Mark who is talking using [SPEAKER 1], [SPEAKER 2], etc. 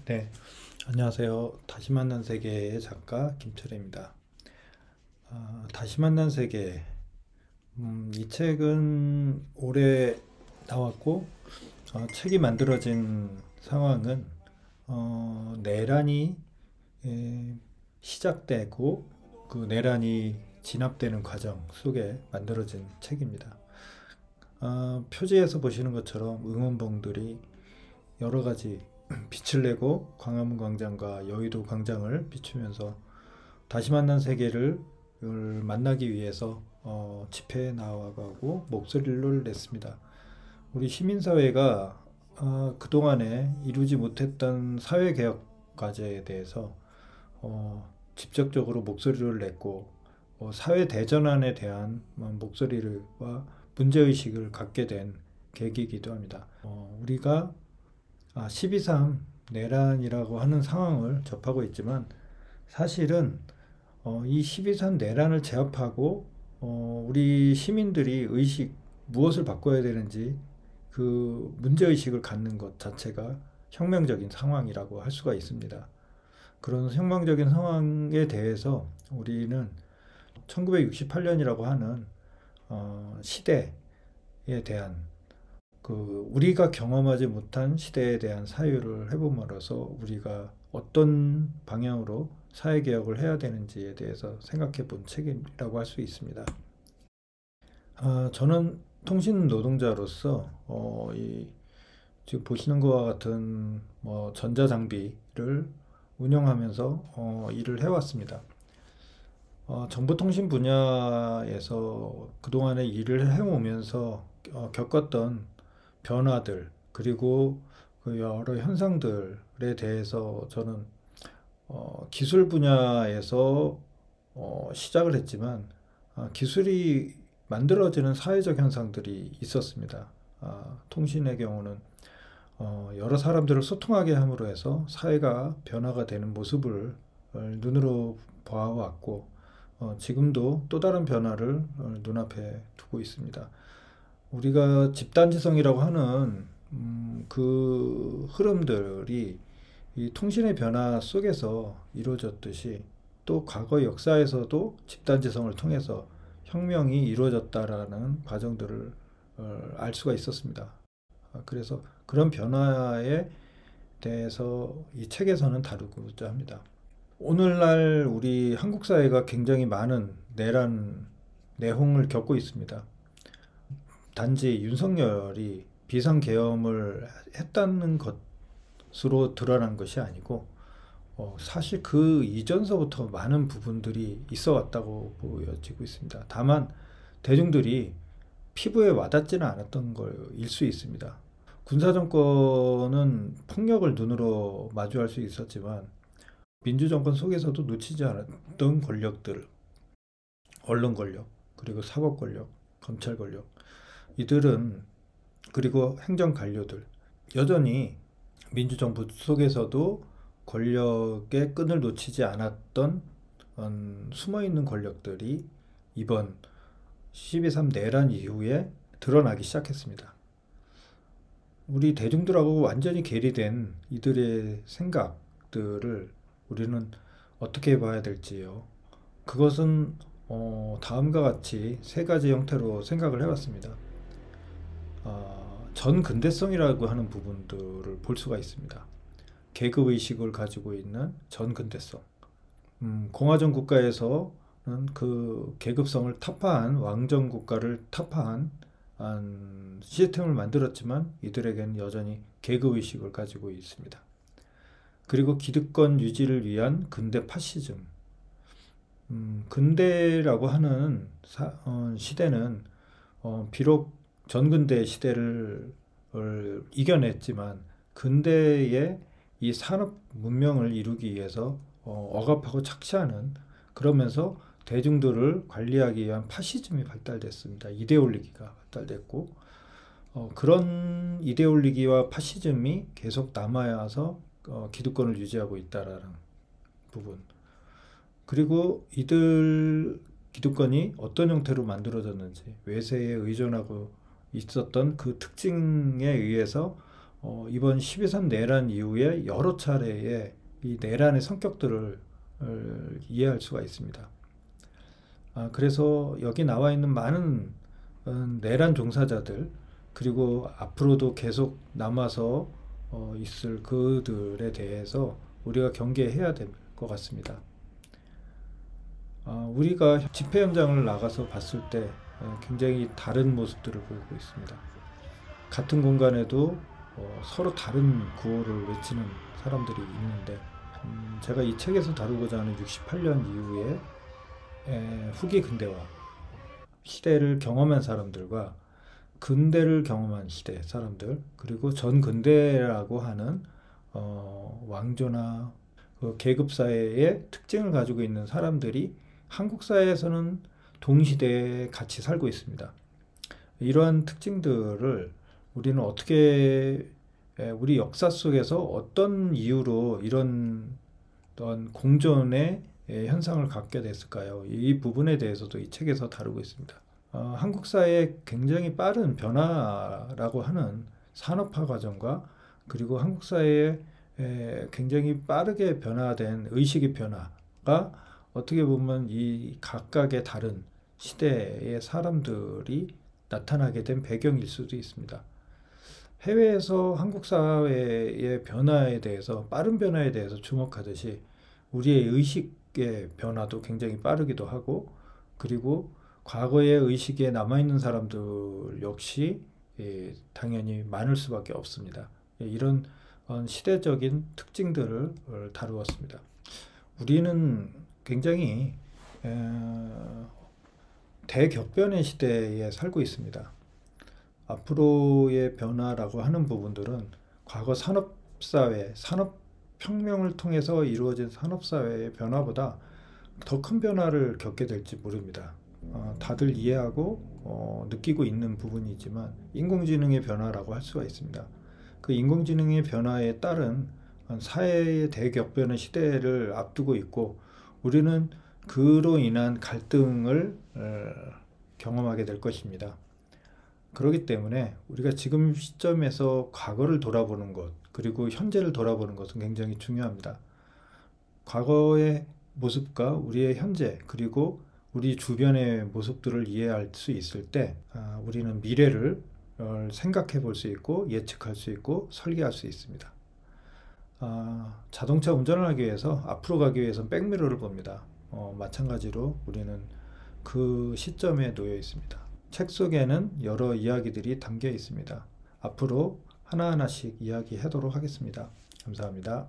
[SPEAKER 1] 네, 안녕하세요. 다시 만난 세계의 작가 김철입니다. 다시 만난 세계. 이 책은 올해 나왔고, 책이 만들어진 상황은 내란이 시작되고 그 내란이 진압되는 과정 속에 만들어진 책입니다. 표지에서 보시는 것처럼 응원봉들이 여러 가지 빛을 내고 광화문 광장과 여의도 광장을 비추면서 다시 만난 세계를 만나기 위해서 집회에 나와가고 목소리를 냈습니다. 우리 시민사회가 그동안에 이루지 못했던 사회개혁 과제에 대해서 직접적으로 목소리를 냈고 사회 대전환에 대한 목소리와 문제의식을 갖게 된 계기이기도 합니다. 우리가 12.3 내란이라고 하는 상황을 접하고 있지만 사실은 이 12.3 내란을 제압하고 우리 시민들이 무엇을 바꿔야 되는지 그 문제의식을 갖는 것 자체가 혁명적인 상황이라고 할 수가 있습니다. 그런 혁명적인 상황에 대해서 우리는 1968년이라고 하는 시대에 대한 우리가 경험하지 못한 시대에 대한 사유를 해봄으로써 우리가 어떤 방향으로 사회개혁을 해야 되는지에 대해서 생각해 본 책이라고 할 수 있습니다. 저는 통신 노동자로서 지금 보시는 것과 같은 전자장비를 운영하면서 일을 해왔습니다. 정보통신 분야에서 그동안에 일을 해오면서 겪었던 변화들 그리고 그 여러 현상들에 대해서 저는 기술 분야에서 시작을 했지만 기술이 만들어지는 사회적 현상들이 있었습니다. 통신의 경우는 여러 사람들을 소통하게 함으로 해서 사회가 변화가 되는 모습을 눈으로 봐왔고 지금도 또 다른 변화를 눈앞에 두고 있습니다. 우리가 집단지성이라고 하는 그 흐름들이 이 통신의 변화 속에서 이루어졌듯이 또 과거 역사에서도 집단지성을 통해서 혁명이 이루어졌다라는 과정들을 알 수가 있었습니다. 그래서 그런 변화에 대해서 이 책에서는 다루고자 합니다. 오늘날 우리 한국 사회가 굉장히 많은 내란 내홍을 겪고 있습니다. 단지 윤석열이 비상계엄을 했다는 것으로 드러난 것이 아니고 사실 그 이전서부터 많은 부분들이 있어 왔다고 보여지고 있습니다. 다만 대중들이 피부에 와닿지는 않았던 걸일 수 있습니다. 군사정권은 폭력을 눈으로 마주할 수 있었지만 민주정권 속에서도 놓치지 않았던 권력들, 언론 권력, 그리고 사법 권력, 검찰 권력, 이들은 그리고 행정 관료들 여전히 민주정부 속에서도 권력의 끈을 놓치지 않았던 숨어있는 권력들이 이번 12.3 내란 이후에 드러나기 시작했습니다. 우리 대중들하고 완전히 괴리된 이들의 생각들을 우리는 어떻게 봐야 될지요. 그것은 다음과 같이 세 가지 형태로 생각을 해봤습니다. 전근대성이라고 하는 부분들을 볼 수가 있습니다. 계급의식을 가지고 있는 전근대성. 공화정 국가에서는 그 계급성을 타파한 왕정 국가를 타파한 시스템을 만들었지만 이들에게는 여전히 계급의식을 가지고 있습니다. 그리고 기득권 유지를 위한 근대 파시즘. 근대라고 하는 시대는 비록 전근대 시대를 이겨냈지만 근대의 이 산업 문명을 이루기 위해서 억압하고 착취하는 그러면서 대중들을 관리하기 위한 파시즘이 발달됐습니다. 이데올리기가 발달됐고 그런 이데올리기와 파시즘이 계속 남아서 기득권을 유지하고 있다라는 부분. 그리고 이들 기득권이 어떤 형태로 만들어졌는지 외세에 의존하고 있었던 그 특징에 의해서 이번 12.3 내란 이후에 여러 차례의 이 내란의 성격들을 이해할 수가 있습니다. 그래서 여기 나와 있는 많은 내란 종사자들, 그리고 앞으로도 계속 남아서 있을 그들에 대해서 우리가 경계해야 될 것 같습니다. 우리가 집회 현장을 나가서 봤을 때 굉장히 다른 모습들을 보이고 있습니다. 같은 공간에도 서로 다른 구호를 외치는 사람들이 있는데, 제가 이 책에서 다루고자 하는 68년 이후에 후기 근대화 시대를 경험한 사람들과 근대를 경험한 시대 사람들, 그리고 전근대라고 하는 왕조나 그 계급사회의 특징을 가지고 있는 사람들이 한국 사회에서는 동시대에 같이 살고 있습니다. 이러한 특징들을 우리는 어떻게 우리 역사 속에서 어떤 이유로 이런 어떤 공존의 현상을 갖게 됐을까요? 이 부분에 대해서도 이 책에서 다루고 있습니다. 한국 사회의 굉장히 빠른 변화라고 하는 산업화 과정과, 그리고 한국 사회의 굉장히 빠르게 변화된 의식의 변화가 어떻게 보면 이 각각의 다른 시대의 사람들이 나타나게 된 배경일 수도 있습니다. 해외에서 한국 사회의 변화에 대해서, 빠른 변화에 대해서 주목하듯이 우리의 의식의 변화도 굉장히 빠르기도 하고, 그리고 과거의 의식에 남아있는 사람들 역시 당연히 많을 수밖에 없습니다. 이런 시대적인 특징들을 다루었습니다. 우리는 굉장히 대격변의 시대에 살고 있습니다. 앞으로의 변화라고 하는 부분들은 과거 산업사회, 산업혁명을 통해서 이루어진 산업사회의 변화보다 더 큰 변화를 겪게 될지 모릅니다. 다들 이해하고 느끼고 있는 부분이지만 인공지능의 변화라고 할 수가 있습니다. 그 인공지능의 변화에 따른 사회의 대격변의 시대를 앞두고 있고, 우리는 그로 인한 갈등을 경험하게 될 것입니다. 그렇기 때문에 우리가 지금 시점에서 과거를 돌아보는 것, 그리고 현재를 돌아보는 것은 굉장히 중요합니다. 과거의 모습과 우리의 현재, 그리고 우리 주변의 모습들을 이해할 수 있을 때 우리는 미래를 생각해 볼 수 있고, 예측할 수 있고, 설계할 수 있습니다. 자동차 운전을 하기 위해서, 앞으로 가기 위해서는 백미러를 봅니다. 마찬가지로 우리는 그 시점에 놓여 있습니다. 책 속에는 여러 이야기들이 담겨 있습니다. 앞으로 하나하나씩 이야기하도록 하겠습니다. 감사합니다.